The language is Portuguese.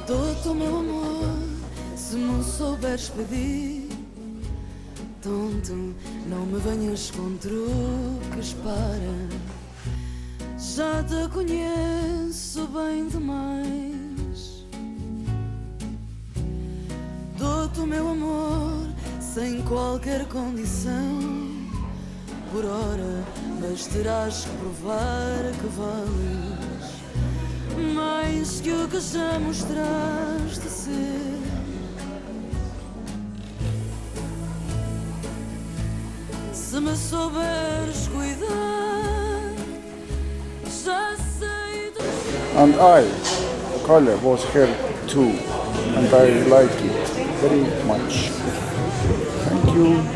Dou-te o meu amor, se não souberes pedir. Tonto, não me venhas com truques, para. Já te conheço bem demais. Dou-te o meu amor, sem qualquer condição. Por hora, mas terás que provar que vales mais que o que já mostraste ser. Se me souberes cuidar, já sei do... And I, Kalle, was here too, and I like it very much. Thank you.